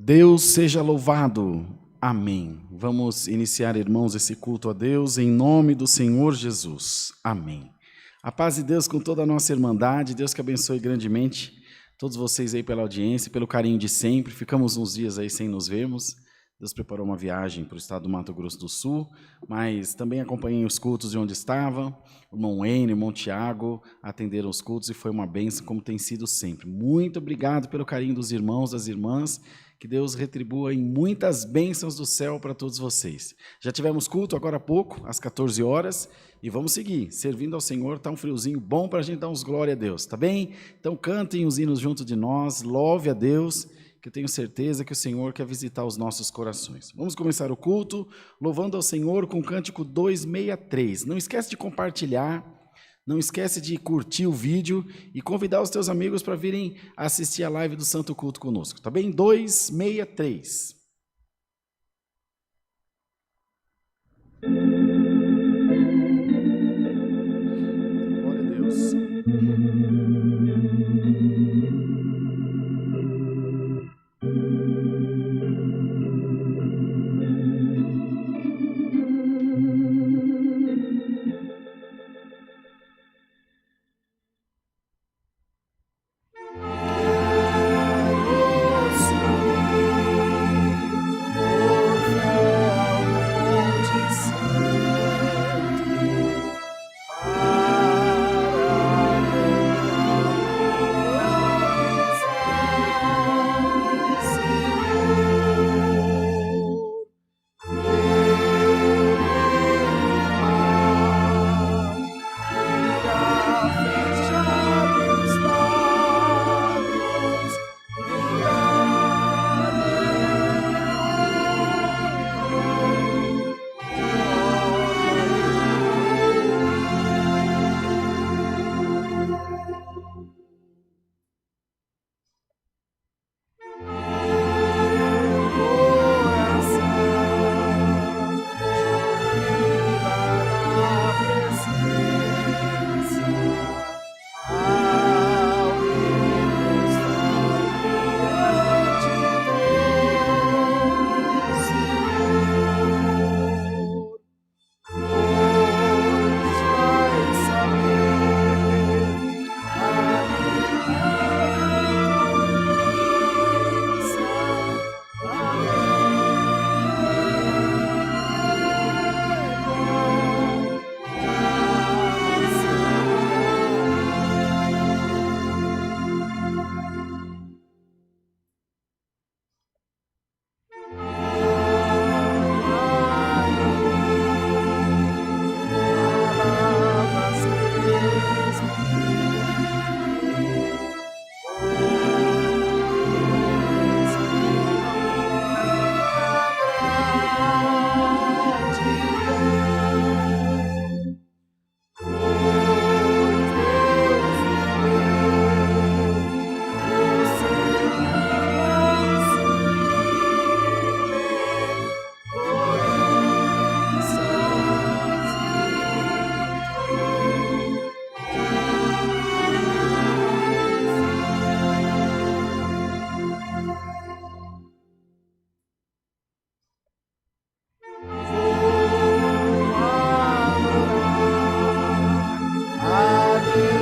Deus seja louvado. Amém. Vamos iniciar, irmãos, esse culto a Deus em nome do Senhor Jesus. Amém. A paz de Deus com toda a nossa irmandade. Deus que abençoe grandemente todos vocês aí pela audiência, pelo carinho de sempre. Ficamos uns dias aí sem nos vermos. Deus preparou uma viagem para o estado do Mato Grosso do Sul, mas também acompanhei os cultos de onde estava. O irmão Wayne, o irmão Tiago atenderam os cultos e foi uma bênção, como tem sido sempre. Muito obrigado pelo carinho dos irmãos, das irmãs. Que Deus retribua em muitas bênçãos do céu para todos vocês. Já tivemos culto agora há pouco, às 14 horas, e vamos seguir, servindo ao Senhor. Está um friozinho bom para a gente dar uns glória a Deus, tá bem? Então cantem os hinos junto de nós, louve a Deus, que eu tenho certeza que o Senhor quer visitar os nossos corações. Vamos começar o culto louvando ao Senhor com o cântico 263. Não esquece de compartilhar, não esquece de curtir o vídeo e convidar os teus amigos para virem assistir a live do Santo Culto conosco, tá bem? 263. Glória a Deus.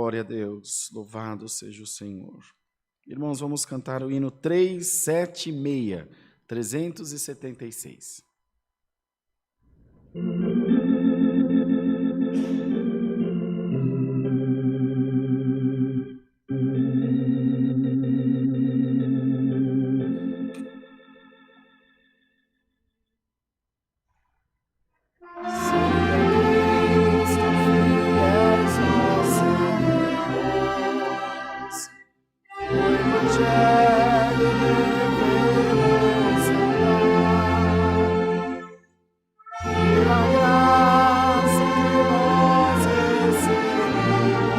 Glória a Deus, louvado seja o Senhor. Irmãos, vamos cantar o hino 376, 376. Graça que nós recebemos.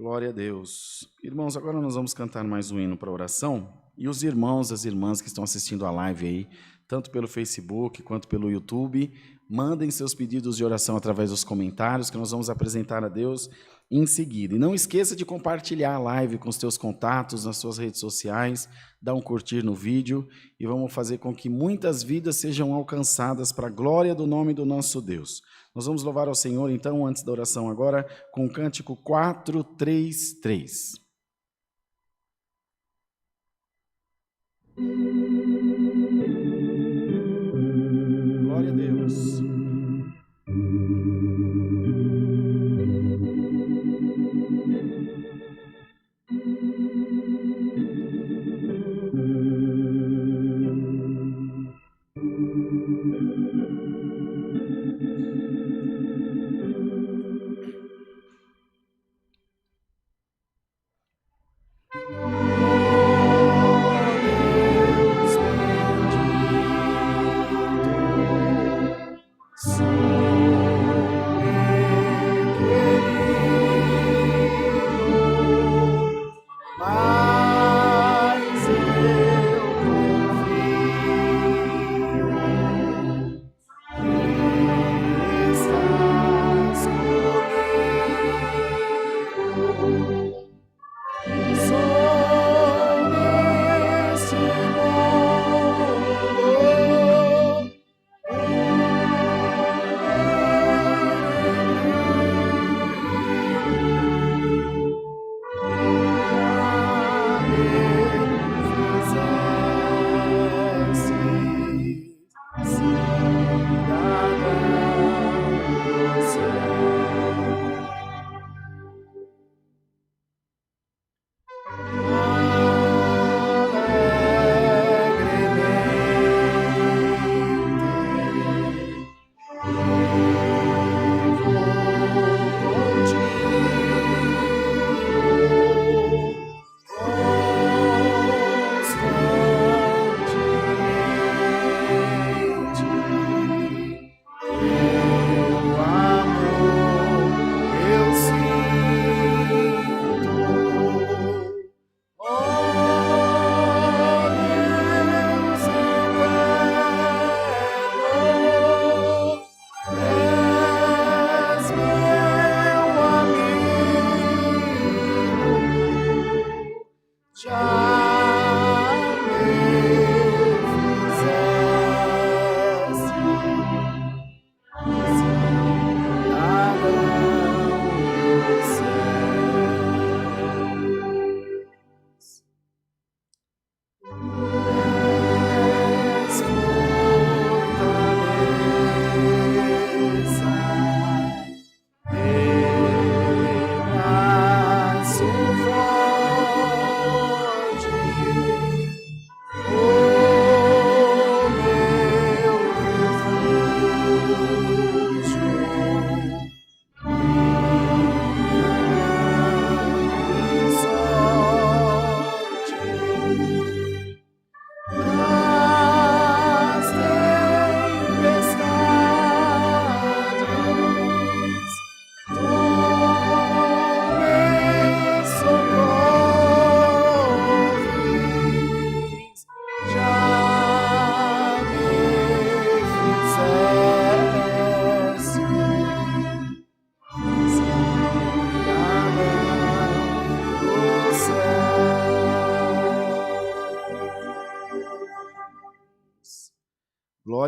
Glória a Deus. Irmãos, agora nós vamos cantar mais um hino para oração. E os irmãos, as irmãs que estão assistindo a live aí, tanto pelo Facebook quanto pelo YouTube, mandem seus pedidos de oração através dos comentários, que nós vamos apresentar a Deus em seguida. E não esqueça de compartilhar a live com os teus contatos nas suas redes sociais, dá um curtir no vídeo e vamos fazer com que muitas vidas sejam alcançadas para a glória do nome do nosso Deus. Nós vamos louvar ao Senhor, então, antes da oração agora, com o cântico 433. Glória a Deus.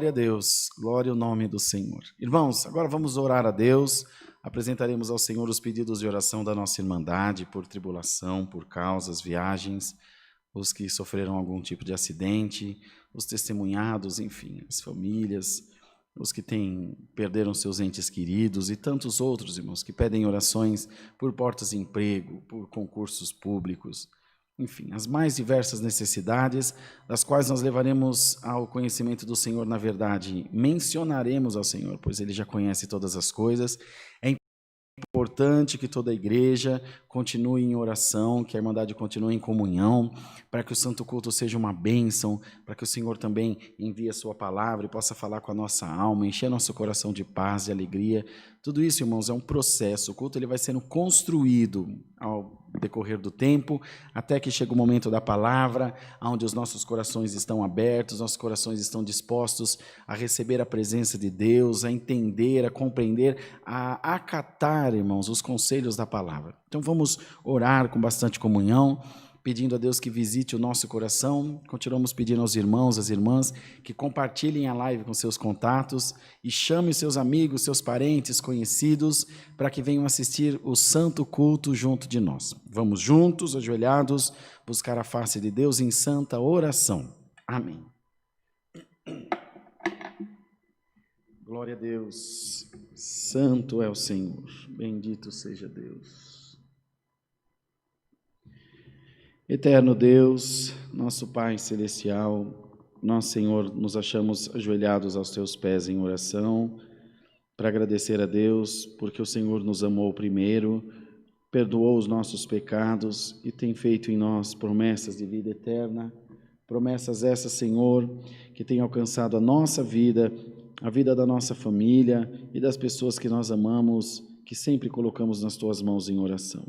Glória a Deus, glória ao nome do Senhor. Irmãos, agora vamos orar a Deus, apresentaremos ao Senhor os pedidos de oração da nossa irmandade, por tribulação, por causas, viagens, os que sofreram algum tipo de acidente, os testemunhados, enfim, as famílias, os que perderam seus entes queridos e tantos outros, irmãos, que pedem orações por portas de emprego, por concursos públicos, enfim, as mais diversas necessidades, das quais nós levaremos ao conhecimento do Senhor, na verdade, mencionaremos ao Senhor, pois Ele já conhece todas as coisas. importante que toda a igreja continue em oração, que a Irmandade continue em comunhão, para que o Santo Culto seja uma bênção, para que o Senhor também envie a sua palavra e possa falar com a nossa alma, encher nosso coração de paz e alegria. Tudo isso, irmãos, é um processo. O culto ele vai sendo construído ao decorrer do tempo, até que chega o momento da palavra, onde os nossos corações estão abertos, nossos corações estão dispostos a receber a presença de Deus, a entender, a compreender, a acatar, irmãos, os conselhos da palavra. Então vamos orar com bastante comunhão, pedindo a Deus que visite o nosso coração. Continuamos pedindo aos irmãos, às irmãs, que compartilhem a live com seus contatos e chamem seus amigos, seus parentes, conhecidos, para que venham assistir o santo culto junto de nós. Vamos juntos, ajoelhados, buscar a face de Deus em santa oração. Amém. Glória a Deus. Santo é o Senhor. Bendito seja Deus. Eterno Deus, nosso Pai Celestial, nós, Senhor, nos achamos ajoelhados aos Teus pés em oração, para agradecer a Deus, porque o Senhor nos amou primeiro, perdoou os nossos pecados e tem feito em nós promessas de vida eterna, promessas essas, Senhor, que têm alcançado a nossa vida, a vida da nossa família e das pessoas que nós amamos, que sempre colocamos nas Tuas mãos em oração.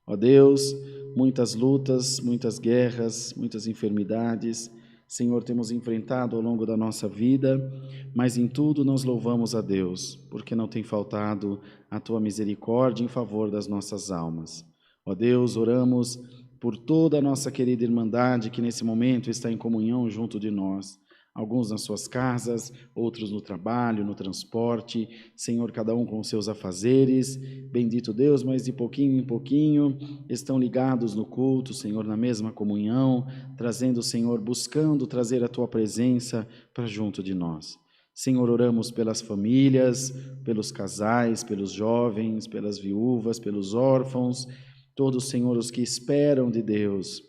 Ó Deus, muitas lutas, muitas guerras, muitas enfermidades, Senhor, temos enfrentado ao longo da nossa vida, mas em tudo nós louvamos a Deus, porque não tem faltado a Tua misericórdia em favor das nossas almas. Ó Deus, oramos por toda a nossa querida Irmandade que nesse momento está em comunhão junto de nós. Alguns nas suas casas, outros no trabalho, no transporte, Senhor, cada um com os seus afazeres, bendito Deus, mas de pouquinho em pouquinho estão ligados no culto, Senhor, na mesma comunhão, trazendo, Senhor, buscando trazer a Tua presença para junto de nós. Senhor, oramos pelas famílias, pelos casais, pelos jovens, pelas viúvas, pelos órfãos, todos, Senhor, os que esperam de Deus,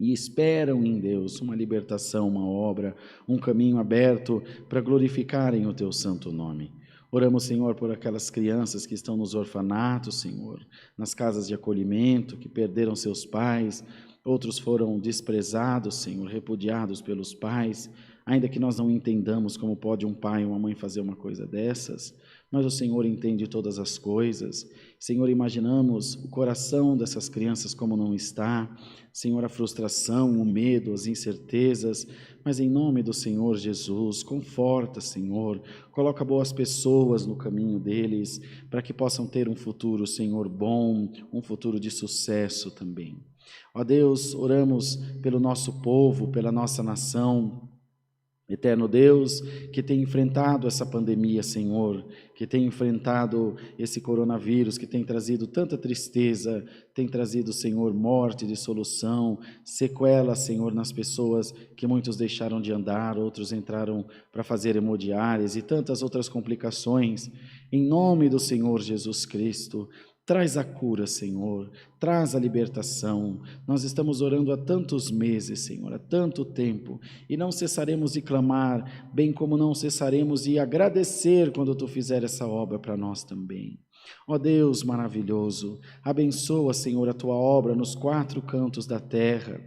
e esperam em Deus uma libertação, uma obra, um caminho aberto para glorificarem o Teu santo nome. Oramos, Senhor, por aquelas crianças que estão nos orfanatos, Senhor, nas casas de acolhimento, que perderam seus pais, outros foram desprezados, Senhor, repudiados pelos pais, ainda que nós não entendamos como pode um pai ou uma mãe fazer uma coisa dessas, mas o Senhor entende todas as coisas. Senhor, imaginamos o coração dessas crianças como não está, Senhor, a frustração, o medo, as incertezas, mas em nome do Senhor Jesus, conforta, Senhor, coloca boas pessoas no caminho deles, para que possam ter um futuro, Senhor, bom, um futuro de sucesso também. Ó Deus, oramos pelo nosso povo, pela nossa nação, Eterno Deus, que tem enfrentado essa pandemia, Senhor, que tem enfrentado esse coronavírus, que tem trazido tanta tristeza, tem trazido, Senhor, morte, dissolução, sequela, Senhor, nas pessoas que muitos deixaram de andar, outros entraram para fazer hemodiálise e tantas outras complicações. Em nome do Senhor Jesus Cristo, traz a cura, Senhor, traz a libertação. Nós estamos orando há tantos meses, Senhor, há tanto tempo, e não cessaremos de clamar, bem como não cessaremos de agradecer quando Tu fizer essa obra para nós também. Ó Deus maravilhoso, abençoa, Senhor, a Tua obra nos 4 cantos da terra,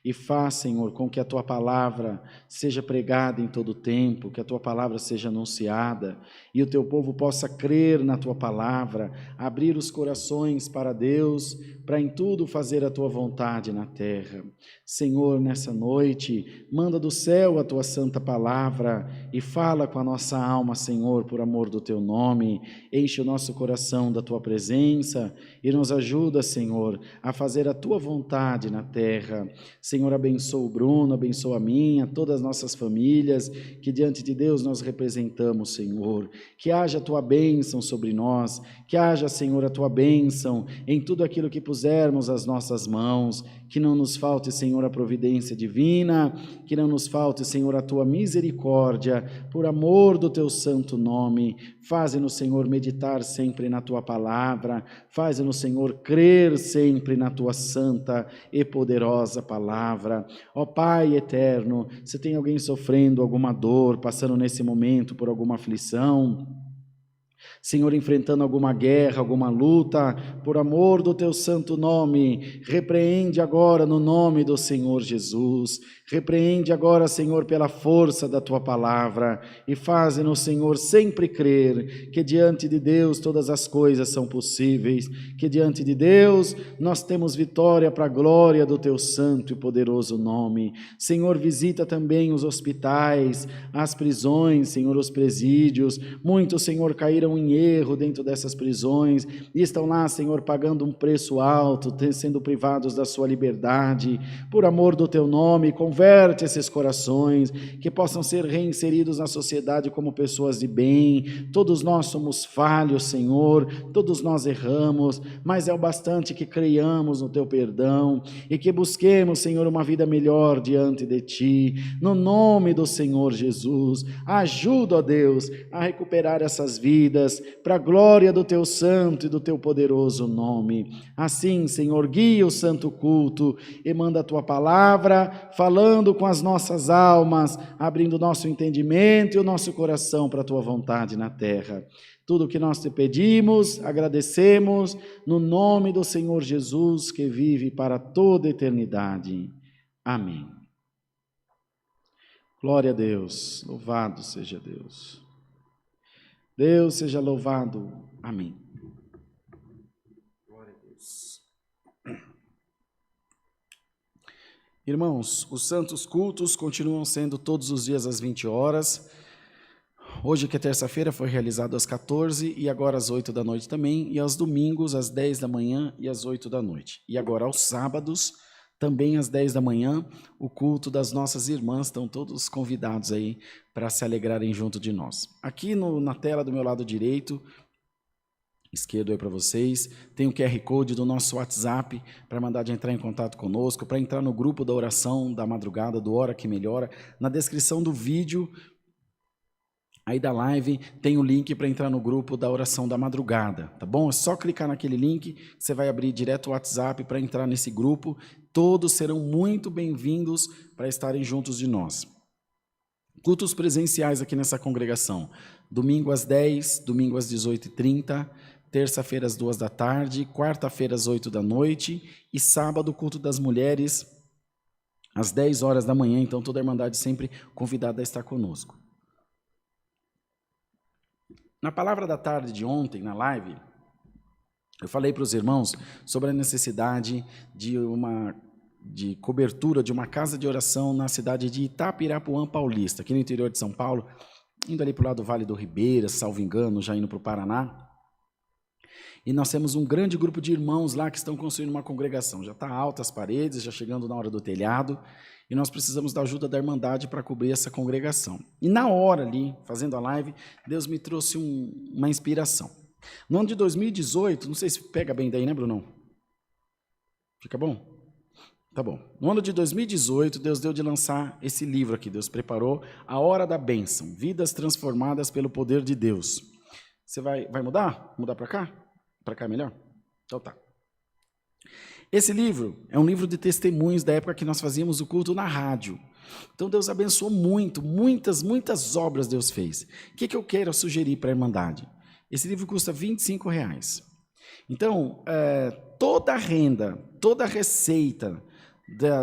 e faz, Senhor, com que a Tua palavra seja pregada em todo o tempo, que a Tua palavra seja anunciada, e o Teu povo possa crer na Tua palavra, abrir os corações para Deus, para em tudo fazer a Tua vontade na terra. Senhor, nessa noite, manda do céu a Tua santa palavra e fala com a nossa alma, Senhor, por amor do Teu nome, enche o nosso coração da Tua presença e nos ajuda, Senhor, a fazer a Tua vontade na terra. Senhor, abençoa o Bruno, abençoa a mim, a todas as nossas famílias, que diante de Deus nós representamos, Senhor. Que haja a Tua bênção sobre nós, que haja, Senhor, a Tua bênção em tudo aquilo que pusermos as nossas mãos, que não nos falte, Senhor, a providência divina, que não nos falte, Senhor, a Tua misericórdia, por amor do Teu santo nome. Faze-nos, Senhor, meditar sempre na Tua palavra, faze-nos, Senhor, crer sempre na Tua santa e poderosa palavra. Ó Pai eterno, se tem alguém sofrendo alguma dor, passando nesse momento por alguma aflição, Senhor, enfrentando alguma guerra, alguma luta, por amor do teu santo nome, repreende agora no nome do Senhor Jesus, repreende agora, Senhor, pela força da tua palavra, e faze-nos, Senhor, sempre crer que diante de Deus todas as coisas são possíveis, que diante de Deus nós temos vitória para a glória do teu santo e poderoso nome. Senhor, visita também os hospitais, as prisões, Senhor, os presídios. Muitos, Senhor, caíram em erro dentro dessas prisões e estão lá, Senhor, pagando um preço alto, sendo privados da sua liberdade. Por amor do teu nome, converte esses corações, que possam ser reinseridos na sociedade como pessoas de bem. Todos nós somos falhos, Senhor, todos nós erramos, mas é o bastante que creiamos no teu perdão e que busquemos, Senhor, uma vida melhor diante de ti. No nome do Senhor Jesus, ajuda, ó Deus, a recuperar essas vidas, para a glória do teu santo e do teu poderoso nome. Assim, Senhor, guia o santo culto e manda a tua palavra, falando com as nossas almas, abrindo o nosso entendimento e o nosso coração para a tua vontade na terra. Tudo o que nós te pedimos, agradecemos, no nome do Senhor Jesus, que vive para toda a eternidade. Amém. Glória a Deus, louvado seja Deus. Deus seja louvado. Amém. Glória a Deus. Irmãos, os santos cultos continuam sendo todos os dias às 20 horas. Hoje, que é terça-feira, foi realizado às 14 e agora às 8 da noite também, e aos domingos às 10 da manhã e às 8 da noite. E agora aos sábados, também às 10 da manhã, o culto das nossas irmãs, estão todos convidados aí para se alegrarem junto de nós. Aqui na tela do meu lado direito, esquerdo aí para vocês, tem o QR Code do nosso WhatsApp para mandar de entrar em contato conosco, para entrar no grupo da oração da madrugada, do Hora que Melhora. Na descrição do vídeo aí da live tem o link para entrar no grupo da oração da madrugada, tá bom? É só clicar naquele link, você vai abrir direto o WhatsApp para entrar nesse grupo. Todos serão muito bem-vindos para estarem juntos de nós. Cultos presenciais aqui nessa congregação. Domingo às 10, domingo às 18h30, terça-feira às 2 da tarde, quarta-feira às 8 da noite e sábado, culto das mulheres, às 10 horas da manhã. Então, toda a Irmandade sempre convidada a estar conosco. Na palavra da tarde de ontem, na live, eu falei para os irmãos sobre a necessidade de cobertura de uma casa de oração na cidade de Itapirapuã Paulista, aqui no interior de São Paulo, indo ali para o lado do Vale do Ribeira, salvo engano, já indo para o Paraná. E nós temos um grande grupo de irmãos lá que estão construindo uma congregação. Já está alta as paredes, já chegando na hora do telhado, e nós precisamos da ajuda da Irmandade para cobrir essa congregação. E na hora ali, fazendo a live, Deus me trouxe uma inspiração. No ano de 2018, não sei se pega bem daí, né, Brunão? Fica bom? Tá bom. No ano de 2018, Deus deu de lançar esse livro aqui. Deus preparou A Hora da Bênção, Vidas Transformadas pelo Poder de Deus. Você vai mudar? Mudar para cá? Para cá é melhor? Então tá. Esse livro é um livro de testemunhos da época que nós fazíamos o culto na rádio. Então Deus abençoou muito, muitas obras Deus fez. O que eu quero sugerir para a Irmandade? Esse livro custa R$25. Então, toda a renda, toda a receita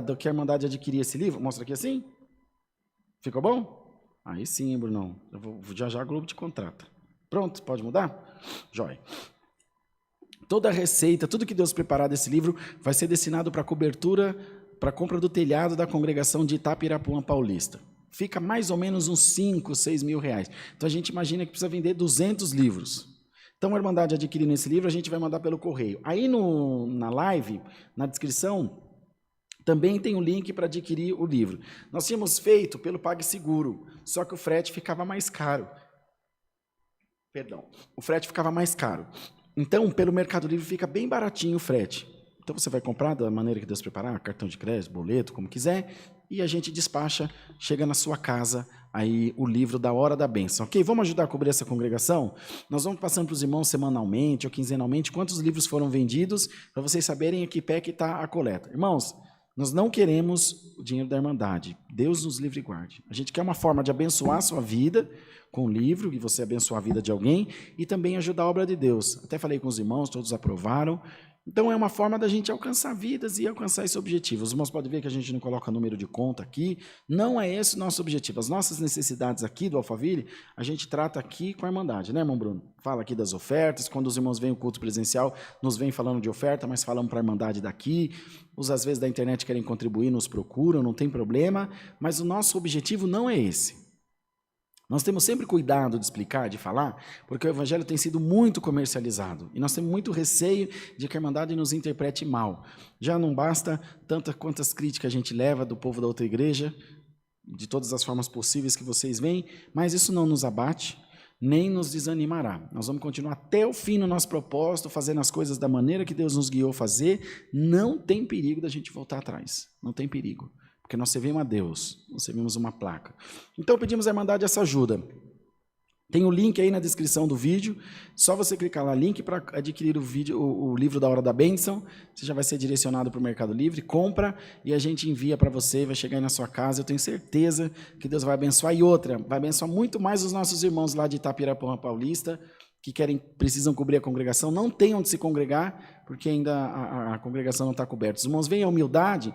do que a Irmandade adquirir esse livro, mostra aqui assim? Ficou bom? Aí sim, Brunão. Já a Globo te contrata. Pronto, pode mudar? Jóia. Toda a receita, tudo que Deus preparar desse livro vai ser destinado para a cobertura, para a compra do telhado da congregação de Itapirapuã Paulista. Fica mais ou menos uns 5, 6 mil reais. Então a gente imagina que precisa vender 200 livros. Então a Irmandade adquirindo esse livro, a gente vai mandar pelo correio. Aí na live, na descrição, também tem o link para adquirir o livro. Nós tínhamos feito pelo PagSeguro, só que o frete ficava mais caro. O frete ficava mais caro. Então, pelo Mercado Livre fica bem baratinho o frete. Então, você vai comprar da maneira que Deus preparar, cartão de crédito, boleto, como quiser, e a gente despacha, chega na sua casa, aí o livro da Hora da Bênção. Ok, vamos ajudar a cobrir essa congregação? Nós vamos passando para os irmãos semanalmente ou quinzenalmente quantos livros foram vendidos, para vocês saberem em que pé que está a coleta. Irmãos, nós não queremos o dinheiro da Irmandade. Deus nos livre e guarde. A gente quer uma forma de abençoar a sua vida, com o livro e você abençoar a vida de alguém e também ajudar a obra de Deus. Até falei com os irmãos, todos aprovaram. Então é uma forma da gente alcançar vidas e alcançar esse objetivo. Os irmãos podem ver que a gente não coloca número de conta aqui. Não é esse o nosso objetivo. As nossas necessidades aqui do Alphaville, a gente trata aqui com a Irmandade, né, irmão Bruno? Fala aqui das ofertas. Quando os irmãos vêm ao culto presencial, nos vêm falando de oferta, mas falamos para a Irmandade daqui. Os, às vezes, da internet querem contribuir, nos procuram, não tem problema. Mas o nosso objetivo não é esse. Nós temos sempre cuidado de explicar, de falar, porque o Evangelho tem sido muito comercializado. E nós temos muito receio de que a Irmandade nos interprete mal. Já não basta quantas críticas a gente leva do povo da outra igreja, de todas as formas possíveis que vocês veem, mas isso não nos abate, nem nos desanimará. Nós vamos continuar até o fim no nosso propósito, fazendo as coisas da maneira que Deus nos guiou a fazer. Não tem perigo da gente voltar atrás. Não tem perigo. Porque nós servimos a Deus, nós servimos uma placa. Então pedimos à Irmandade essa ajuda. Tem o link aí na descrição do vídeo, só você clicar lá, link para adquirir o livro da Hora da Bênção, você já vai ser direcionado para o Mercado Livre, compra e a gente envia para você, vai chegar aí na sua casa, eu tenho certeza que Deus vai abençoar. E outra, vai abençoar muito mais os nossos irmãos lá de Itapirapuã Paulista, que precisam cobrir a congregação, não tem onde se congregar, porque ainda a congregação não está coberta. Os irmãos veem a humildade,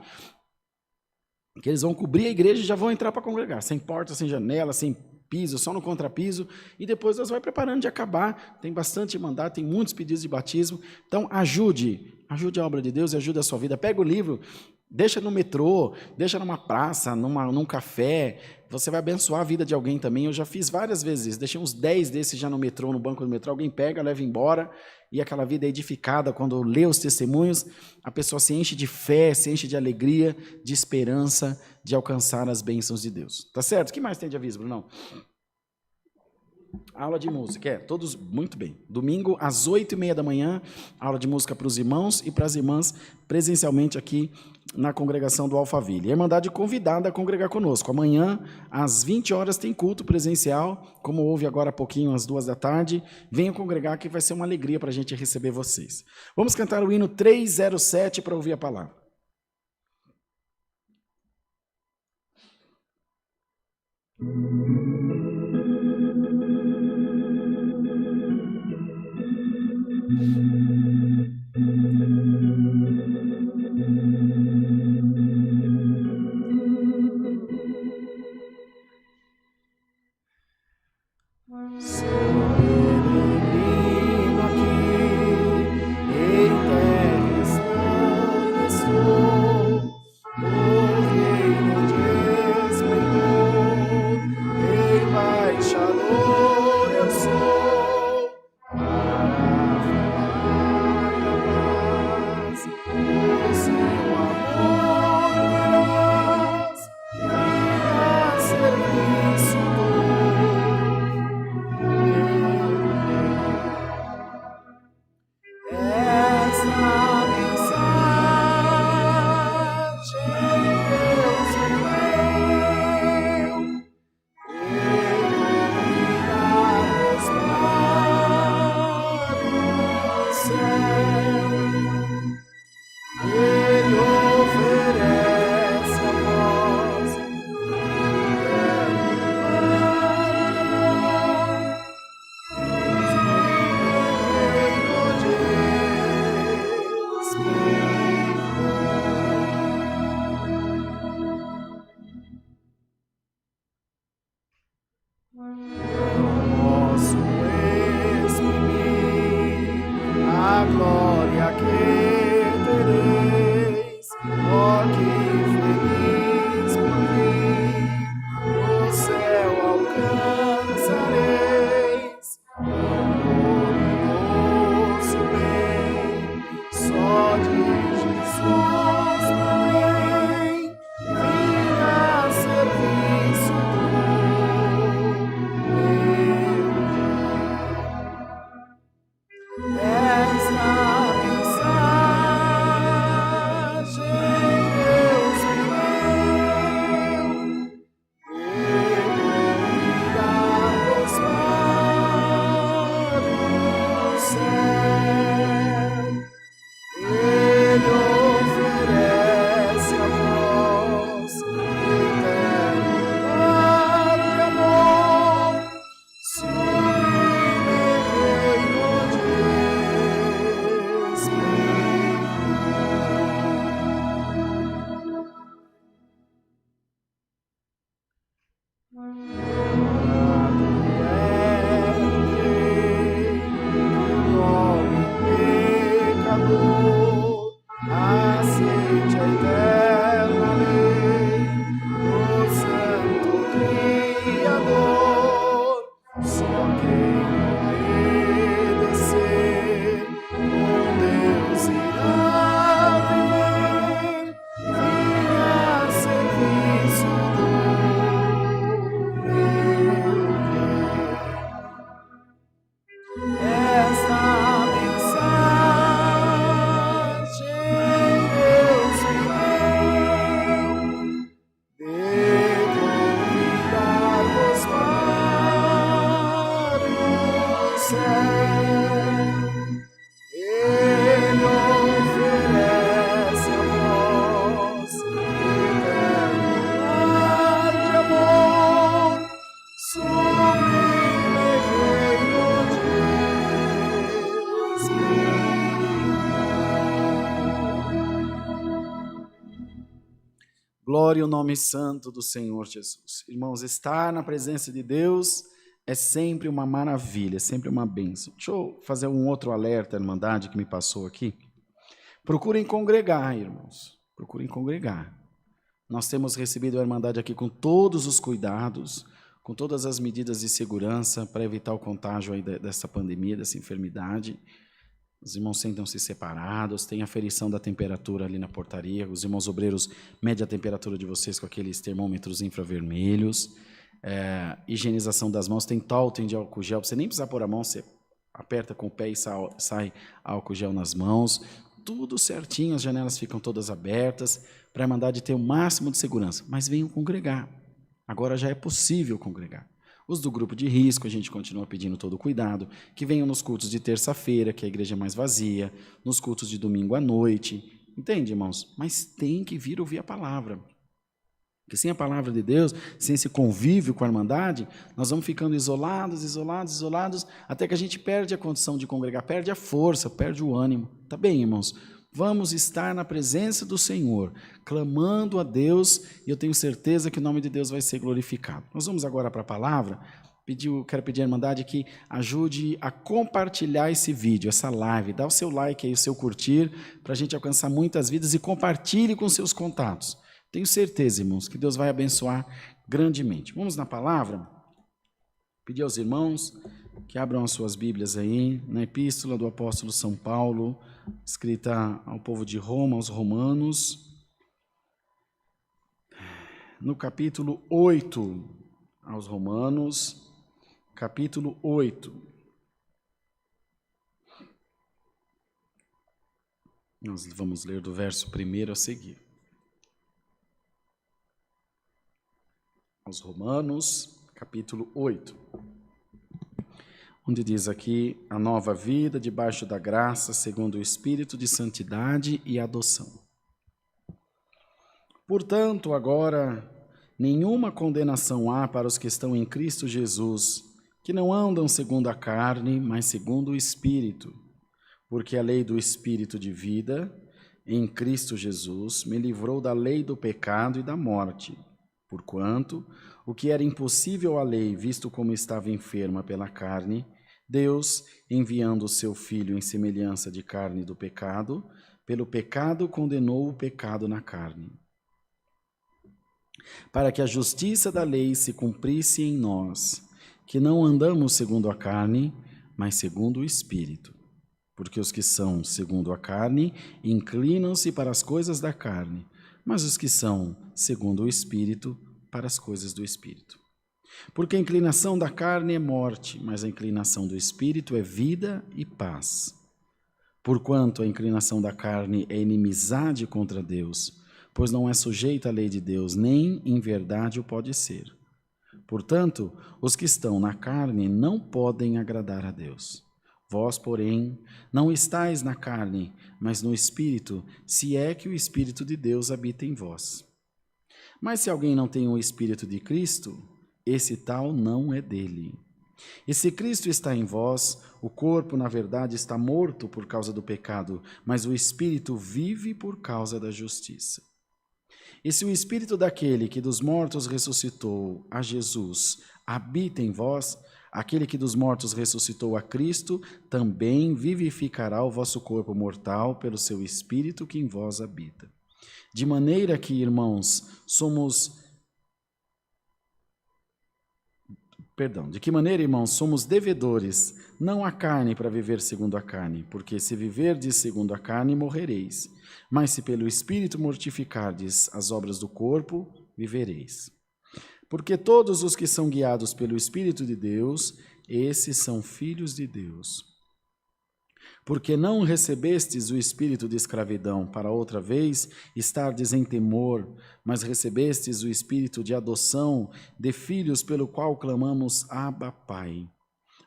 que eles vão cobrir a igreja e já vão entrar para congregar, sem porta, sem janela, sem piso, só no contrapiso, e depois Deus vai preparando de acabar. Tem bastante mandato, tem muitos pedidos de batismo. Então ajude a obra de Deus e ajude a sua vida. Pega o livro, deixa no metrô, deixa numa praça, num café, você vai abençoar a vida de alguém também. Eu já fiz várias vezes isso, deixei uns 10 desses já no metrô, no banco do metrô, alguém pega, leva embora, e aquela vida é edificada. Quando lê os testemunhos, a pessoa se enche de fé, se enche de alegria, de esperança, de alcançar as bênçãos de Deus. Tá certo? O que mais tem de aviso, Brunão? Aula de música, todos muito bem. Domingo, às 8h30 da manhã, aula de música para os irmãos e para as irmãs, presencialmente aqui na congregação do Alphaville. A Irmandade convidada a congregar conosco. Amanhã, às 20 horas, tem culto presencial, como houve agora há pouquinho, às 2 da tarde. Venham congregar, que vai ser uma alegria para a gente receber vocês. Vamos cantar o hino 307 para ouvir a palavra. Ele oferece a vós eterno lar de amor, sublime reino de Glória ao nome santo do Senhor Jesus. Irmãos, estar na presença de Deus é sempre uma maravilha, é sempre uma bênção. Deixa eu fazer um outro alerta, Irmandade, que me passou aqui. Procurem congregar, irmãos. Procurem congregar. Nós temos recebido a Irmandade aqui com todos os cuidados, com todas as medidas de segurança para evitar o contágio aí dessa pandemia, dessa enfermidade. Os irmãos sentam-se separados, tem aferição da temperatura ali na portaria, os irmãos obreiros medem a temperatura de vocês com aqueles termômetros infravermelhos, higienização das mãos, tem totem de álcool gel, você nem precisa pôr a mão, você aperta com o pé e sai álcool gel nas mãos, tudo certinho, as janelas ficam todas abertas, para a Irmandade ter o máximo de segurança, mas venham congregar, agora já é possível congregar. Os do grupo de risco, a gente continua pedindo todo o cuidado, que venham nos cultos de terça-feira, que a igreja é mais vazia, nos cultos de domingo à noite, entende, irmãos? Mas tem que vir ouvir a palavra. Porque sem a palavra de Deus, sem esse convívio com a Irmandade, nós vamos ficando isolados, até que a gente perde a condição de congregar, perde a força, perde o ânimo. Tá bem, irmãos? Vamos estar na presença do Senhor, clamando a Deus, e eu tenho certeza que o nome de Deus vai ser glorificado. Nós vamos agora para a palavra. Quero pedir à Irmandade que ajude a compartilhar esse vídeo, essa live. Dá o seu like aí, o seu curtir, para a gente alcançar muitas vidas, e compartilhe com seus contatos. Tenho certeza, irmãos, que Deus vai abençoar grandemente. Vamos na palavra? Pedir aos irmãos que abram as suas Bíblias aí, na epístola do apóstolo São Paulo, escrita ao povo de Roma, aos romanos, no capítulo 8, aos romanos, capítulo 8. Nós vamos ler do verso 1 a seguir. Aos romanos, capítulo 8. Onde diz aqui, a nova vida debaixo da graça, segundo o Espírito de santidade e adoção. Portanto, agora, nenhuma condenação há para os que estão em Cristo Jesus, que não andam segundo a carne, mas segundo o Espírito. Porque a lei do Espírito de vida, em Cristo Jesus, me livrou da lei do pecado e da morte. Porquanto, o que era impossível à lei, visto como estava enferma pela carne, Deus, enviando o seu Filho em semelhança de carne do pecado, pelo pecado condenou o pecado na carne, para que a justiça da lei se cumprisse em nós, que não andamos segundo a carne, mas segundo o Espírito. Porque os que são segundo a carne inclinam-se para as coisas da carne, mas os que são segundo o Espírito, para as coisas do Espírito. Porque a inclinação da carne é morte, mas a inclinação do Espírito é vida e paz. Porquanto a inclinação da carne é inimizade contra Deus, pois não é sujeita à lei de Deus, nem em verdade o pode ser. Portanto, os que estão na carne não podem agradar a Deus. Vós, porém, não estáis na carne, mas no Espírito, se é que o Espírito de Deus habita em vós. Mas se alguém não tem o Espírito de Cristo, esse tal não é dele. E se Cristo está em vós, o corpo, na verdade, está morto por causa do pecado, mas o Espírito vive por causa da justiça. E se o Espírito daquele que dos mortos ressuscitou a Jesus habita em vós, aquele que dos mortos ressuscitou a Cristo também vivificará o vosso corpo mortal pelo seu Espírito que em vós habita. De maneira que, irmãos, de que maneira, irmãos, somos devedores, não à carne para viver segundo a carne, porque se viverdes segundo a carne, morrereis. Mas se pelo Espírito mortificardes as obras do corpo, vivereis. Porque todos os que são guiados pelo Espírito de Deus, esses são filhos de Deus. Porque não recebestes o espírito de escravidão para outra vez estardes em temor, mas recebestes o espírito de adoção de filhos pelo qual clamamos Abba, Pai.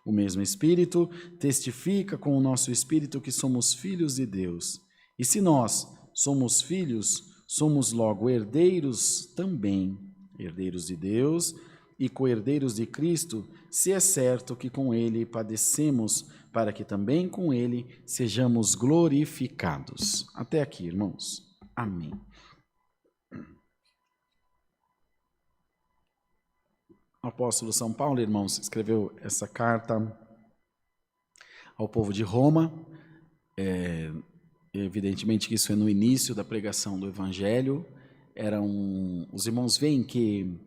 O mesmo Espírito testifica com o nosso espírito que somos filhos de Deus. E se nós somos filhos, somos logo herdeiros também, herdeiros de Deus e co-herdeiros de Cristo, se é certo que com Ele padecemos, para que também com Ele sejamos glorificados. Até aqui, irmãos. Amém. O apóstolo São Paulo, irmãos, escreveu essa carta ao povo de Roma. Evidentemente que isso é no início da pregação do Evangelho. Os irmãos veem que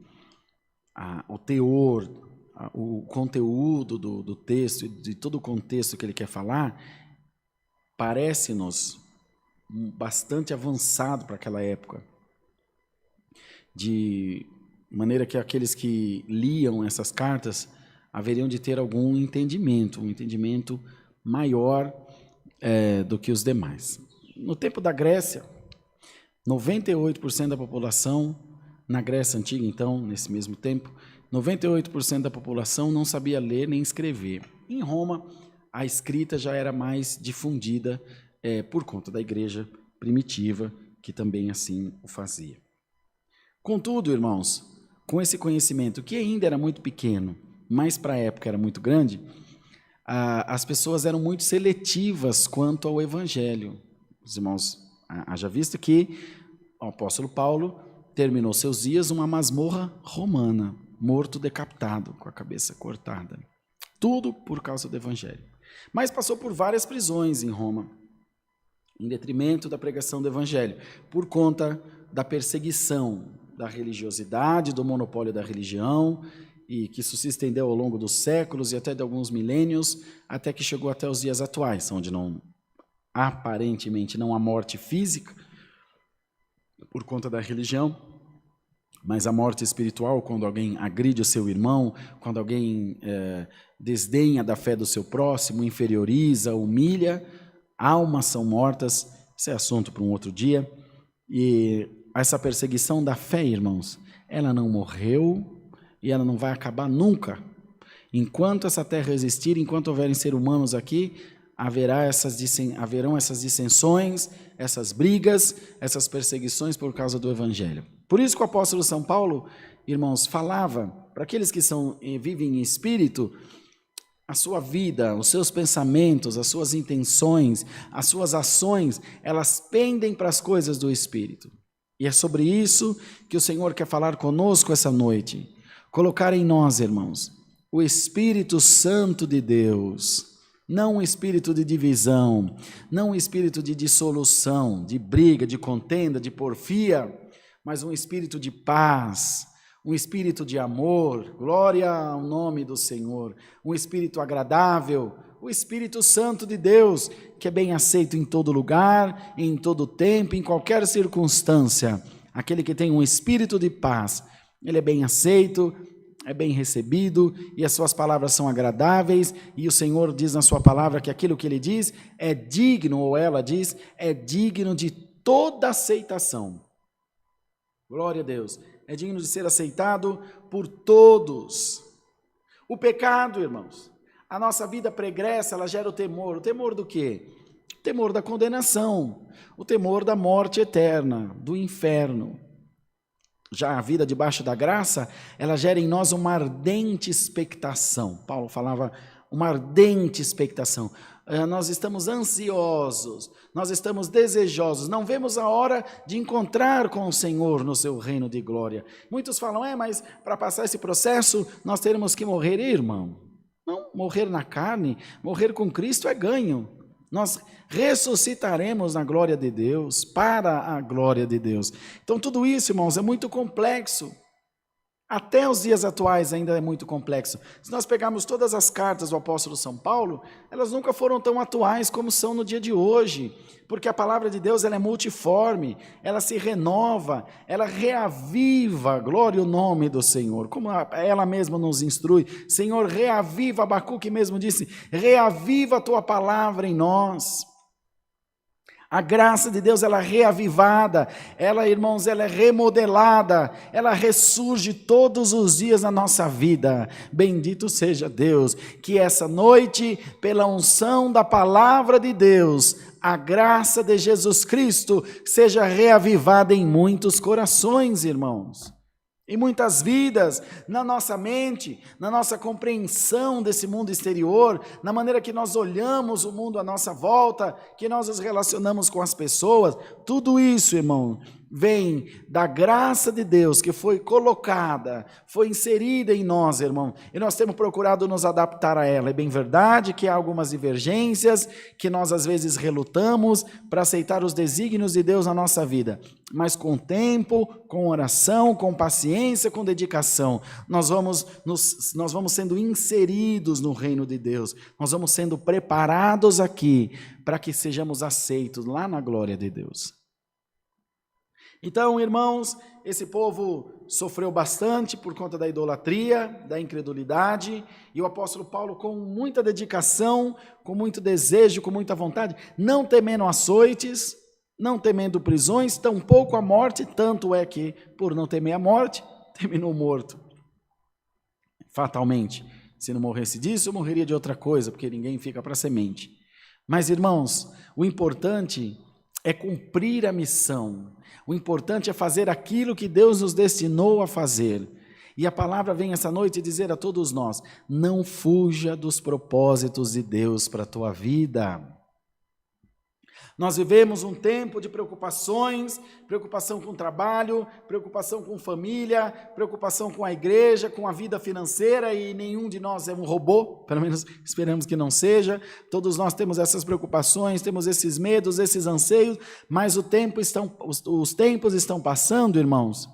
o teor, o conteúdo do texto, de todo o contexto que ele quer falar, parece-nos bastante avançado para aquela época, de maneira que aqueles que liam essas cartas haveriam de ter algum entendimento, um entendimento maior do que os demais. No tempo da Grécia, 98% da população, na Grécia Antiga, então, nesse mesmo tempo, 98% da população não sabia ler nem escrever. Em Roma, a escrita já era mais difundida por conta da igreja primitiva, que também assim o fazia. Contudo, irmãos, com esse conhecimento, que ainda era muito pequeno, mas para a época era muito grande, as pessoas eram muito seletivas quanto ao Evangelho. Os irmãos, haja visto que o apóstolo Paulo terminou seus dias numa masmorra romana, morto decapitado, com a cabeça cortada. Tudo por causa do Evangelho. Mas passou por várias prisões em Roma, em detrimento da pregação do Evangelho, por conta da perseguição da religiosidade, do monopólio da religião, e que isso se estendeu ao longo dos séculos e até de alguns milênios, até que chegou até os dias atuais, onde aparentemente não há morte física por conta da religião, mas a morte espiritual, quando alguém agride o seu irmão, quando alguém desdenha da fé do seu próximo, inferioriza, humilha, almas são mortas. Isso é assunto para um outro dia. E essa perseguição da fé, irmãos, ela não morreu e ela não vai acabar nunca. Enquanto essa terra existir, enquanto houverem seres humanos aqui, haverão essas dissensões, essas brigas, essas perseguições por causa do Evangelho. Por isso que o apóstolo São Paulo, irmãos, falava para aqueles que vivem em espírito, a sua vida, os seus pensamentos, as suas intenções, as suas ações, elas pendem para as coisas do Espírito. E é sobre isso que o Senhor quer falar conosco essa noite. Colocar em nós, irmãos, o Espírito Santo de Deus, não um espírito de divisão, não um espírito de dissolução, de briga, de contenda, de porfia, mas um espírito de paz, um espírito de amor, glória ao nome do Senhor, um espírito agradável, o Espírito Santo de Deus, que é bem aceito em todo lugar, em todo tempo, em qualquer circunstância. Aquele que tem um espírito de paz, ele é bem aceito, é bem recebido, e as suas palavras são agradáveis, e o Senhor diz na sua palavra que aquilo que ele diz é digno, ou ela diz, é digno de toda aceitação. Glória a Deus. É digno de ser aceitado por todos. O pecado, irmãos, a nossa vida pregressa, ela gera o temor. O temor do quê? O temor da condenação, o temor da morte eterna, do inferno. Já a vida debaixo da graça, ela gera em nós uma ardente expectação. Paulo falava uma ardente expectação. Nós estamos ansiosos, nós estamos desejosos, não vemos a hora de encontrar com o Senhor no seu reino de glória. Muitos falam, mas para passar esse processo, nós teremos que morrer, irmão. Não, morrer na carne, morrer com Cristo é ganho. Nós ressuscitaremos na glória de Deus, para a glória de Deus. Então tudo isso, irmãos, é muito complexo. Até os dias atuais ainda é muito complexo. Se nós pegarmos todas as cartas do apóstolo São Paulo, elas nunca foram tão atuais como são no dia de hoje, porque a palavra de Deus ela é multiforme, ela se renova, ela reaviva, glória ao nome do Senhor, como ela mesma nos instrui. Senhor, reaviva, Abacuque mesmo disse, reaviva a tua palavra em nós. A graça de Deus, ela é reavivada, ela, irmãos, ela é remodelada, ela ressurge todos os dias na nossa vida. Bendito seja Deus, que essa noite, pela unção da palavra de Deus, a graça de Jesus Cristo seja reavivada em muitos corações, irmãos. Em muitas vidas, na nossa mente, na nossa compreensão desse mundo exterior, na maneira que nós olhamos o mundo à nossa volta, que nós nos relacionamos com as pessoas, tudo isso, irmão, vem da graça de Deus que foi colocada, foi inserida em nós, irmão, e nós temos procurado nos adaptar a ela. É bem verdade que há algumas divergências, que nós às vezes relutamos para aceitar os desígnios de Deus na nossa vida, mas com tempo, com oração, com paciência, com dedicação, nós vamos sendo inseridos no reino de Deus, nós vamos sendo preparados aqui para que sejamos aceitos lá na glória de Deus. Então, irmãos, esse povo sofreu bastante por conta da idolatria, da incredulidade, e o apóstolo Paulo, com muita dedicação, com muito desejo, com muita vontade, não temendo açoites, não temendo prisões, tampouco a morte, tanto é que, por não temer a morte, terminou morto. Fatalmente, se não morresse disso, eu morreria de outra coisa, porque ninguém fica para semente. Mas, irmãos, o importante é cumprir a missão. O importante é fazer aquilo que Deus nos destinou a fazer. E a palavra vem essa noite dizer a todos nós: não fuja dos propósitos de Deus para a tua vida. Nós vivemos um tempo de preocupações, preocupação com o trabalho, preocupação com família, preocupação com a igreja, com a vida financeira, e nenhum de nós é um robô, pelo menos esperamos que não seja. Todos nós temos essas preocupações, temos esses medos, esses anseios, mas os tempos estão passando, irmãos,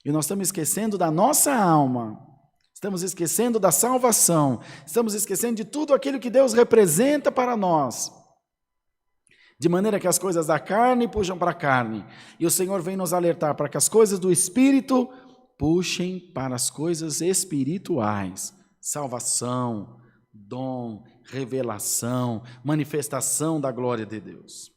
e nós estamos esquecendo da nossa alma, estamos esquecendo da salvação, estamos esquecendo de tudo aquilo que Deus representa para nós. De maneira que as coisas da carne puxam para a carne. E o Senhor vem nos alertar para que as coisas do Espírito puxem para as coisas espirituais. Salvação, dom, revelação, manifestação da glória de Deus.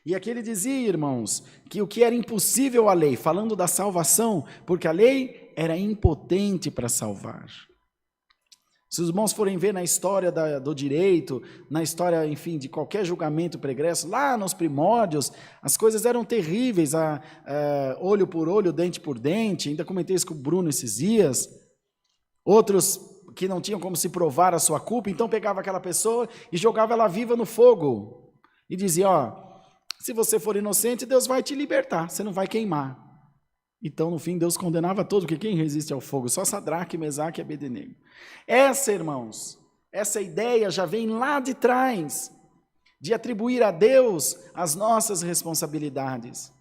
E aqui ele dizia, irmãos, que o que era impossível à lei, falando da salvação, porque a lei era impotente para salvar. Se os irmãos forem ver na história do direito, na história, enfim, de qualquer julgamento pregresso, lá nos primórdios, as coisas eram terríveis, olho por olho, dente por dente. Ainda comentei isso com o Bruno esses dias. Outros que não tinham como se provar a sua culpa, então pegava aquela pessoa e jogava ela viva no fogo. E dizia, se você for inocente, Deus vai te libertar, você não vai queimar. Então, no fim, Deus condenava todos, porque quem resiste ao fogo? Só Sadraque, Mesaque e Abednego. Essa, irmãos, essa ideia já vem lá de trás, de atribuir a Deus as nossas responsabilidades.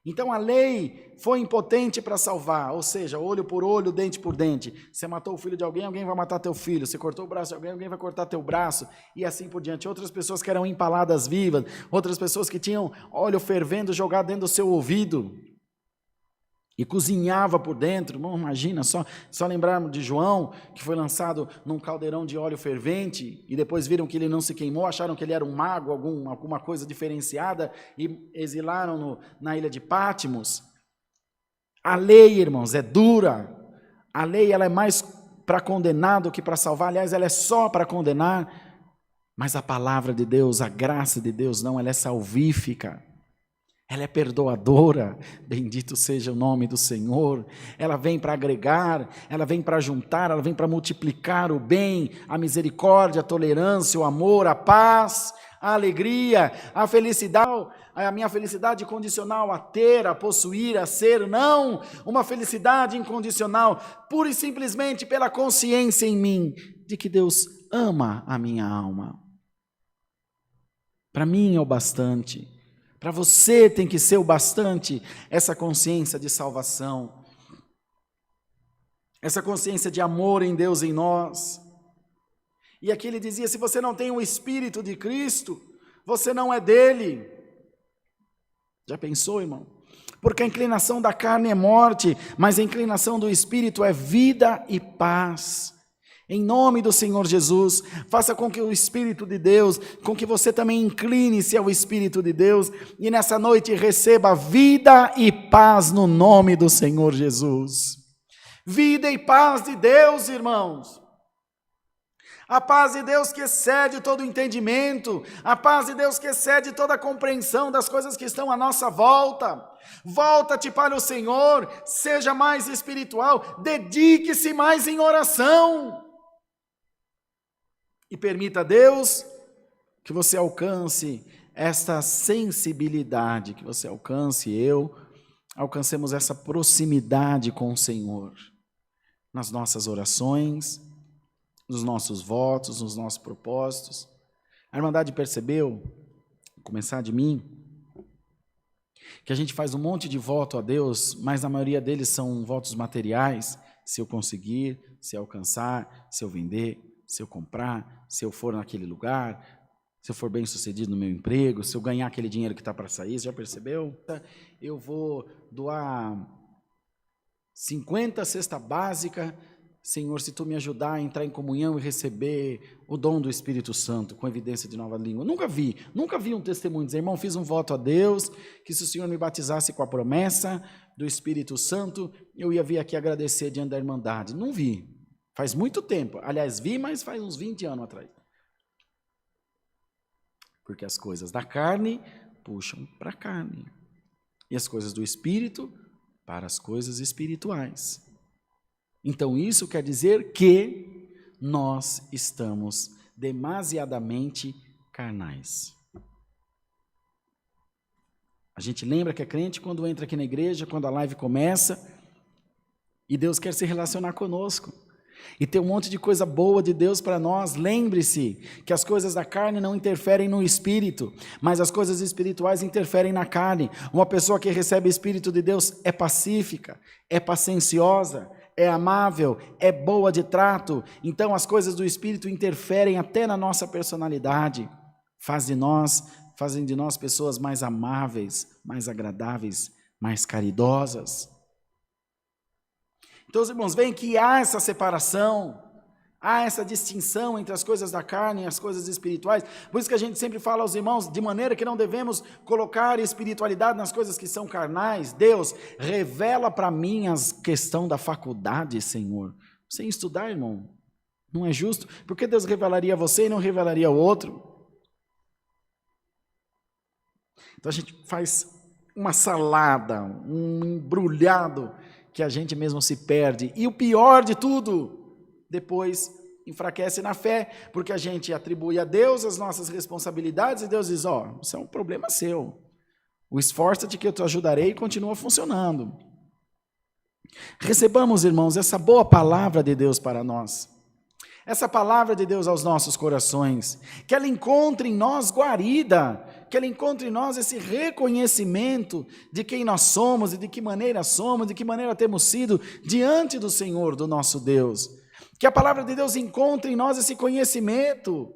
Então, a lei foi impotente para salvar, ou seja, olho por olho, dente por dente. Você matou o filho de alguém, alguém vai matar teu filho. Você cortou o braço de alguém, alguém vai cortar teu braço. E assim por diante. Outras pessoas que eram empaladas vivas, outras pessoas que tinham óleo fervendo jogado dentro do seu ouvido. E cozinhava por dentro. Bom, imagina, só lembrarmos de João, que foi lançado num caldeirão de óleo fervente, e depois viram que ele não se queimou, acharam que ele era um mago, alguma coisa diferenciada, e exilaram na ilha de Pátimos. A lei, irmãos, é dura. A lei, ela é mais para condenar do que para salvar. Aliás, ela é só para condenar. Mas a palavra de Deus, a graça de Deus, não, ela é salvífica. Ela é perdoadora, bendito seja o nome do Senhor. Ela vem para agregar, ela vem para juntar, ela vem para multiplicar o bem, a misericórdia, a tolerância, o amor, a paz, a alegria, a felicidade, a minha felicidade condicional a ter, a possuir, a ser, não, uma felicidade incondicional, pura e simplesmente pela consciência em mim de que Deus ama a minha alma. Para mim é o bastante. Para você tem que ser o bastante essa consciência de salvação, essa consciência de amor em Deus em nós. E aqui ele dizia, se você não tem o Espírito de Cristo, você não é dele. Já pensou, irmão? Porque a inclinação da carne é morte, mas a inclinação do Espírito é vida e paz. Em nome do Senhor Jesus, faça com que o Espírito de Deus, com que você também incline-se ao Espírito de Deus e nessa noite receba vida e paz no nome do Senhor Jesus. Vida e paz de Deus, irmãos. A paz de Deus que excede todo entendimento, a paz de Deus que excede toda a compreensão das coisas que estão à nossa volta. Volta-te para o Senhor, seja mais espiritual, dedique-se mais em oração. E permita a Deus que você alcance esta sensibilidade, que você alcance, alcancemos essa proximidade com o Senhor, nas nossas orações, nos nossos votos, nos nossos propósitos. A Irmandade percebeu, começar de mim, que a gente faz um monte de voto a Deus, mas a maioria deles são votos materiais, se eu conseguir, se eu alcançar, se eu vender, se eu comprar, se eu for naquele lugar, se eu for bem sucedido no meu emprego, se eu ganhar aquele dinheiro que está para sair, você já percebeu? Eu vou doar 50 cesta básica, Senhor, se Tu me ajudar a entrar em comunhão e receber o dom do Espírito Santo, com evidência de nova língua. Nunca vi um testemunho dizer, irmão, fiz um voto a Deus, que se o Senhor me batizasse com a promessa do Espírito Santo, eu ia vir aqui agradecer diante da Irmandade. Não vi. Faz muito tempo. Aliás, vi, mas faz uns 20 anos atrás. Porque as coisas da carne puxam para a carne. E as coisas do Espírito para as coisas espirituais. Então, isso quer dizer que nós estamos demasiadamente carnais. A gente lembra que é crente quando entra aqui na igreja, quando a live começa, e Deus quer se relacionar conosco. E tem um monte de coisa boa de Deus para nós. Lembre-se que as coisas da carne não interferem no espírito, mas as coisas espirituais interferem na carne. Uma pessoa que recebe o Espírito de Deus é pacífica, é pacienciosa, é amável, é boa de trato. Então as coisas do Espírito interferem até na nossa personalidade, fazem de nós pessoas mais amáveis, mais agradáveis, mais caridosas. Então, os irmãos, veem que há essa separação, há essa distinção entre as coisas da carne e as coisas espirituais. Por isso que a gente sempre fala aos irmãos, de maneira que não devemos colocar espiritualidade nas coisas que são carnais. Deus, revela para mim a questão da faculdade, Senhor. Sem estudar, irmão, não é justo. Por que Deus revelaria a você e não revelaria ao outro? Então a gente faz uma salada, um embrulhado, que a gente mesmo se perde. E o pior de tudo, depois enfraquece na fé, porque a gente atribui a Deus as nossas responsabilidades e Deus diz, isso é um problema seu. O esforço-te que eu te ajudarei continua funcionando. Recebamos, irmãos, essa boa palavra de Deus para nós. Essa palavra de Deus aos nossos corações, que ela encontre em nós guarida, que ela encontre em nós esse reconhecimento de quem nós somos e de que maneira somos, de que maneira temos sido diante do Senhor, do nosso Deus. Que a palavra de Deus encontre em nós esse conhecimento,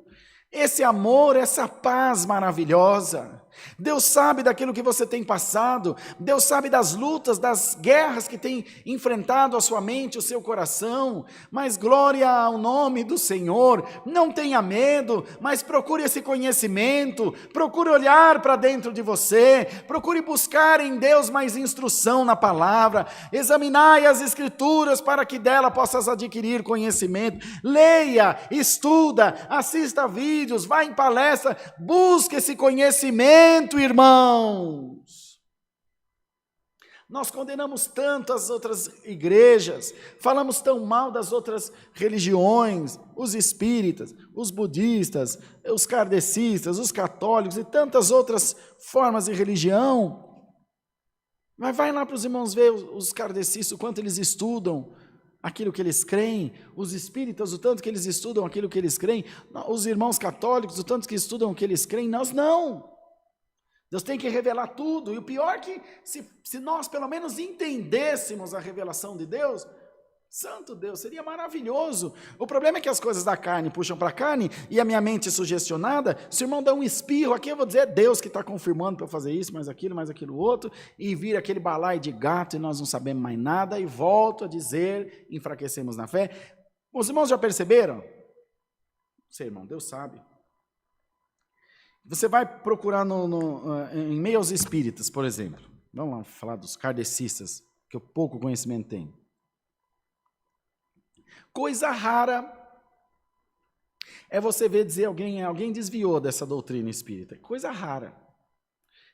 esse amor, essa paz maravilhosa. Deus sabe daquilo que você tem passado, Deus sabe das lutas, das guerras que tem enfrentado a sua mente, o seu coração, mas glória ao nome do Senhor. Não tenha medo, mas procure esse conhecimento, procure olhar para dentro de você, procure buscar em Deus mais instrução na palavra, examinai as Escrituras para que dela possas adquirir conhecimento, leia, estuda, assista a vídeos, vá em palestra, busque esse conhecimento, irmãos. Nós condenamos tanto as outras igrejas, falamos tão mal das outras religiões, os espíritas, os budistas, os kardecistas, os católicos e tantas outras formas de religião. Mas vai lá para os irmãos ver os kardecistas, o quanto eles estudam aquilo que eles creem, os espíritas, o tanto que eles estudam aquilo que eles creem, os irmãos católicos, o tanto que estudam o que eles creem, nós não. Deus tem que revelar tudo, e o pior é que se nós pelo menos entendêssemos a revelação de Deus, santo Deus, seria maravilhoso. O problema é que as coisas da carne puxam para a carne, e a minha mente sugestionada, se o irmão dá um espirro aqui, eu vou dizer, é Deus que está confirmando para eu fazer isso, mais aquilo outro, e vira aquele balaio de gato, e nós não sabemos mais nada, e volto a dizer, enfraquecemos na fé. Os irmãos já perceberam? Não sei, irmão, Deus sabe. Você vai procurar em meio aos espíritas, por exemplo. Vamos lá falar dos kardecistas, que eu pouco conhecimento tenho. Coisa rara é você ver dizer alguém desviou dessa doutrina espírita. Coisa rara.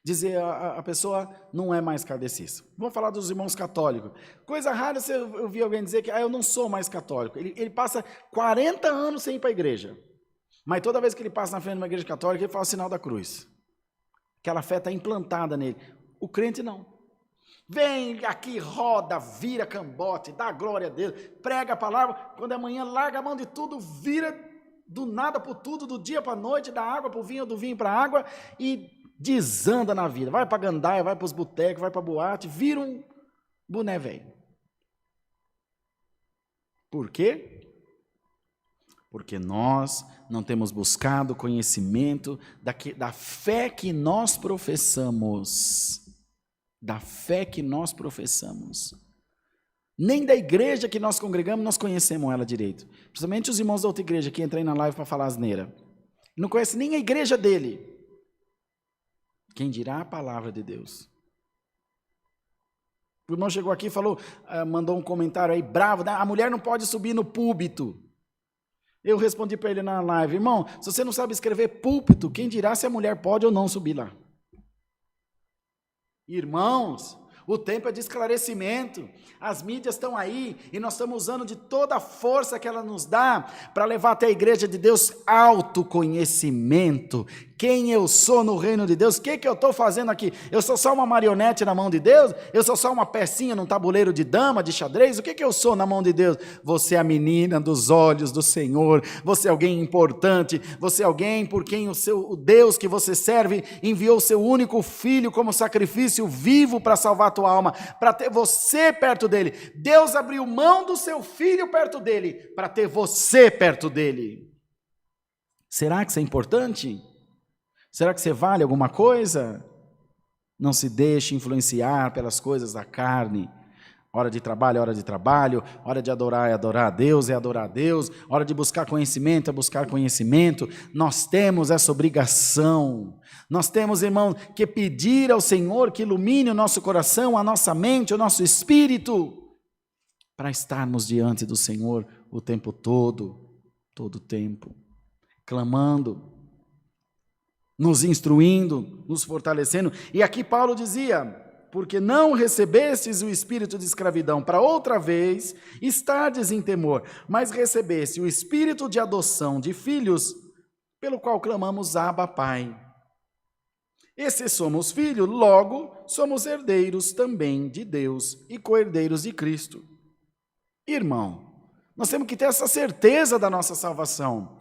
Dizer a pessoa não é mais kardecista. Vamos falar dos irmãos católicos. Coisa rara você ouvir alguém dizer que eu não sou mais católico. Ele passa 40 anos sem ir para a igreja. Mas toda vez que ele passa na frente de uma igreja católica, ele faz o sinal da cruz. Aquela fé está implantada nele. O crente não. Vem aqui, roda, vira cambote, dá glória a Deus, prega a palavra, quando é manhã larga a mão de tudo, vira do nada para tudo, do dia para a noite, da água para o vinho, do vinho para a água, e desanda na vida. Vai para a gandaia, vai para os botecos, vai para a boate, vira um boné velho. Por quê? Porque nós não temos buscado conhecimento da fé que nós professamos. Da fé que nós professamos. Nem da igreja que nós congregamos, nós conhecemos ela direito. Principalmente os irmãos da outra igreja que entram aí na live para falar asneira. Não conhece nem a igreja dele. Quem dirá a palavra de Deus? O irmão chegou aqui e falou, mandou um comentário aí bravo, né? A mulher não pode subir no púlpito. Eu respondi para ele na live, irmão, se você não sabe escrever púlpito, quem dirá se a mulher pode ou não subir lá? Irmãos, o tempo é de esclarecimento, as mídias estão aí e nós estamos usando de toda a força que ela nos dá para levar até a igreja de Deus autoconhecimento. Quem eu sou no reino de Deus, o que eu estou fazendo aqui? Eu sou só uma marionete na mão de Deus? Eu sou só uma pecinha num tabuleiro de dama, de xadrez? O que eu sou na mão de Deus? Você é a menina dos olhos do Senhor, você é alguém importante, você é alguém por quem o Deus que você serve enviou o seu único filho como sacrifício vivo para salvar a tua alma, para ter você perto dele. Deus abriu mão do seu filho perto dele, para ter você perto dele. Será que isso é importante? Será que você vale alguma coisa? Não se deixe influenciar pelas coisas da carne. Hora de trabalho é hora de trabalho, hora de adorar é adorar a Deus, hora de buscar conhecimento é buscar conhecimento. Nós temos essa obrigação. Nós temos, irmão, que pedir ao Senhor que ilumine o nosso coração, a nossa mente, o nosso espírito, para estarmos diante do Senhor o tempo todo o tempo, clamando, nos instruindo, nos fortalecendo. E aqui Paulo dizia, porque não recebestes o espírito de escravidão para outra vez estardes em temor, mas recebeste o espírito de adoção de filhos, pelo qual clamamos Abba, Pai. E se somos filhos, logo somos herdeiros também de Deus e co-herdeiros de Cristo. Irmão, nós temos que ter essa certeza da nossa salvação.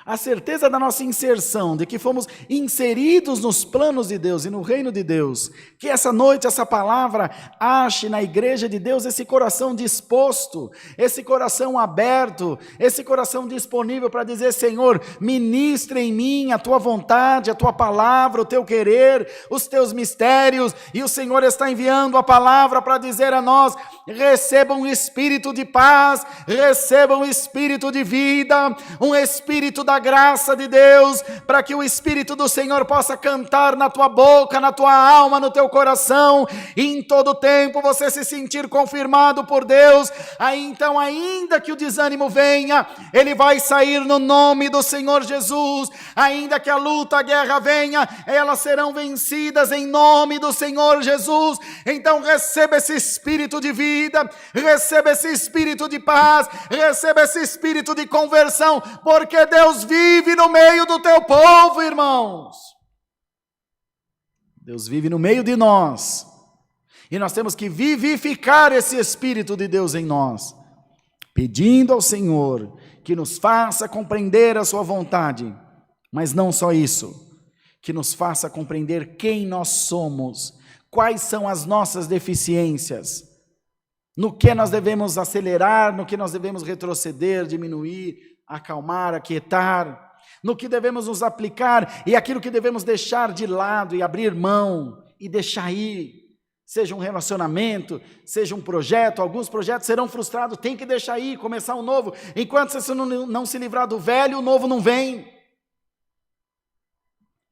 A certeza da nossa inserção, de que fomos inseridos nos planos de Deus e no reino de Deus, que essa noite essa palavra ache na igreja de Deus esse coração disposto, esse coração aberto, esse coração disponível para dizer, Senhor, ministra em mim a tua vontade, a tua palavra, o teu querer, os teus mistérios, e o Senhor está enviando a palavra para dizer a nós, recebam um espírito de paz, recebam um espírito de vida, um espírito da graça de Deus, para que o Espírito do Senhor possa cantar na tua boca, na tua alma, no teu coração, e em todo tempo você se sentir confirmado por Deus. Aí então, ainda que o desânimo venha, ele vai sair no nome do Senhor Jesus. Ainda que a luta, a guerra venha, elas serão vencidas em nome do Senhor Jesus. Então receba esse espírito de vida, receba esse espírito de paz, receba esse espírito de conversão, porque Deus vive no meio do teu povo, irmãos. Deus vive no meio de nós. E nós temos que vivificar esse Espírito de Deus em nós, pedindo ao Senhor que nos faça compreender a sua vontade, mas não só isso, que nos faça compreender quem nós somos, quais são as nossas deficiências, no que nós devemos acelerar, no que nós devemos retroceder, diminuir, acalmar, aquietar, no que devemos nos aplicar e aquilo que devemos deixar de lado e abrir mão e deixar ir. seja um relacionamento, seja um projeto. Alguns projetos serão frustrados, tem que deixar ir, começar um novo. Enquanto você não se livrar do velho, o novo não vem.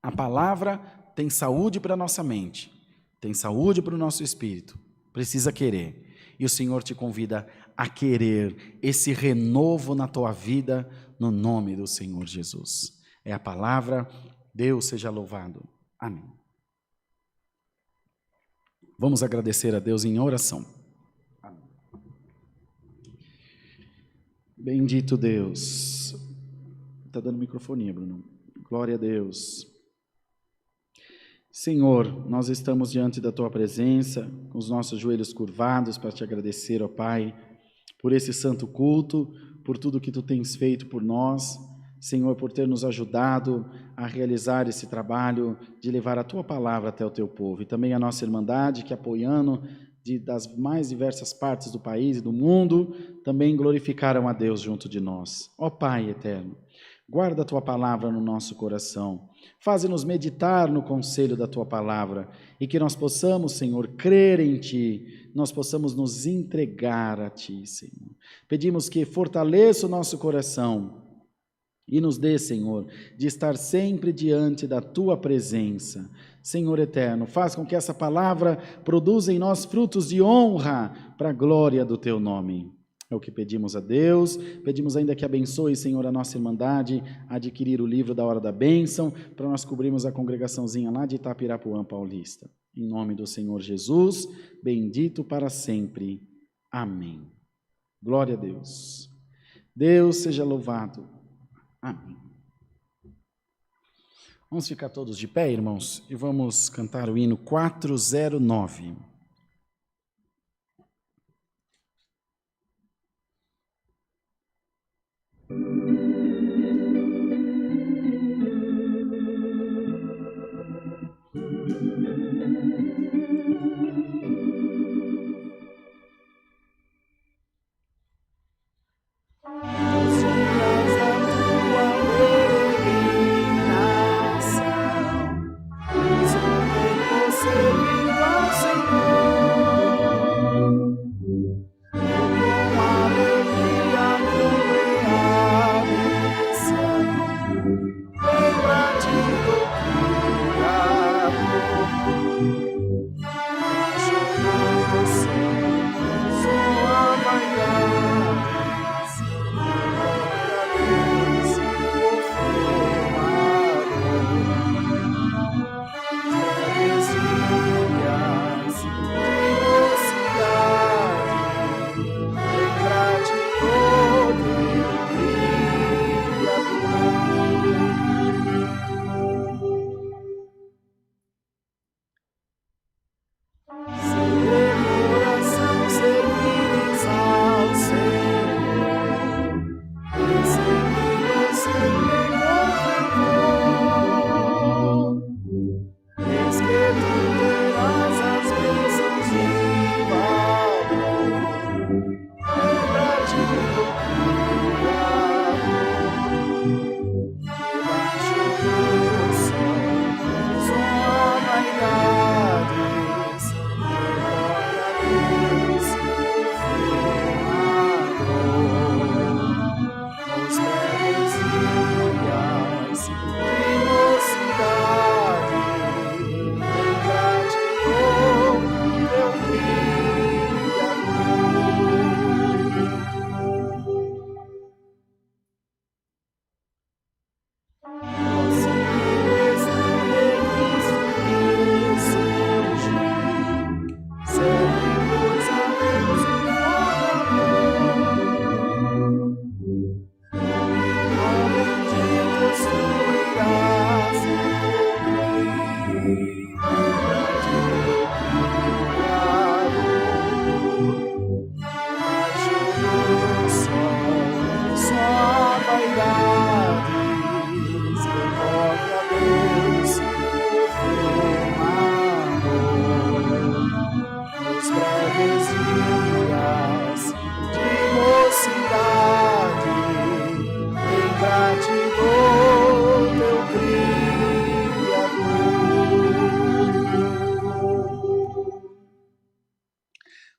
A palavra tem saúde para a nossa mente, tem saúde para o nosso espírito, precisa querer. E o Senhor te convida a querer esse renovo na tua vida, no nome do Senhor Jesus. É a palavra, Deus seja louvado. Amém. Vamos agradecer a Deus em oração. Amém. Bendito Deus. Está dando microfonia, Bruno. Glória a Deus. Senhor, nós estamos diante da Tua presença, com os nossos joelhos curvados para Te agradecer, ó Pai, por esse santo culto, por tudo que Tu tens feito por nós, Senhor, por ter nos ajudado a realizar esse trabalho de levar a Tua palavra até o Teu povo, e também a nossa irmandade que apoiando das mais diversas partes do país e do mundo, também glorificaram a Deus junto de nós. Ó Pai eterno, guarda a Tua palavra no nosso coração, faze-nos meditar no conselho da Tua palavra e que nós possamos, Senhor, crer em Ti, nós possamos nos entregar a Ti, Senhor. Pedimos que fortaleça o nosso coração e nos dê, Senhor, de estar sempre diante da Tua presença. Senhor eterno, faz com que essa palavra produza em nós frutos de honra para a glória do Teu nome. É o que pedimos a Deus, pedimos ainda que abençoe, Senhor, a nossa irmandade, a adquirir o livro da Hora da Bênção, para nós cobrirmos a congregaçãozinha lá de Itapirapuã Paulista. Em nome do Senhor Jesus, bendito para sempre. Amém. Glória a Deus. Deus seja louvado. Amém. Vamos ficar todos de pé, irmãos, e vamos cantar o hino 409.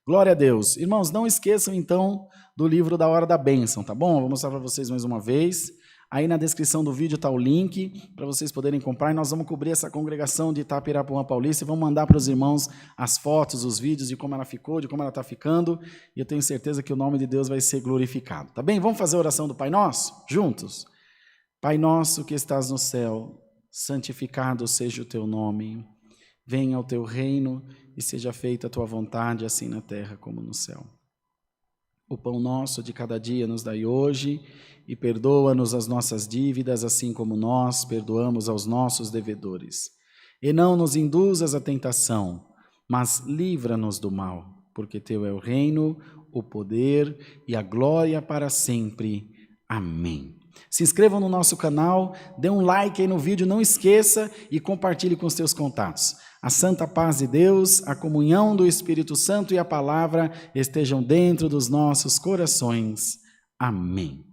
Glória a Deus. Irmãos, não esqueçam então do livro da Hora da Bênção, tá bom? Vou mostrar para vocês mais uma vez. Aí na descrição do vídeo está o link para vocês poderem comprar. E nós vamos cobrir essa congregação de Itapirapuã Paulista e vamos mandar para os irmãos as fotos, os vídeos de como ela ficou, de como ela está ficando. E eu tenho certeza que o nome de Deus vai ser glorificado. Tá bem? Vamos fazer a oração do Pai Nosso? Juntos? Pai nosso que estás no céu, santificado seja o teu nome. Venha o teu reino e seja feita a tua vontade, assim na terra como no céu. O pão nosso de cada dia nos dai hoje, e perdoa-nos as nossas dívidas, assim como nós perdoamos aos nossos devedores. E não nos induzas à tentação, mas livra-nos do mal, porque teu é o reino, o poder e a glória para sempre. Amém. Se inscrevam no nosso canal, dê um like aí no vídeo, não esqueça e compartilhe com os seus contatos. A santa paz de Deus, a comunhão do Espírito Santo e a palavra estejam dentro dos nossos corações. Amém.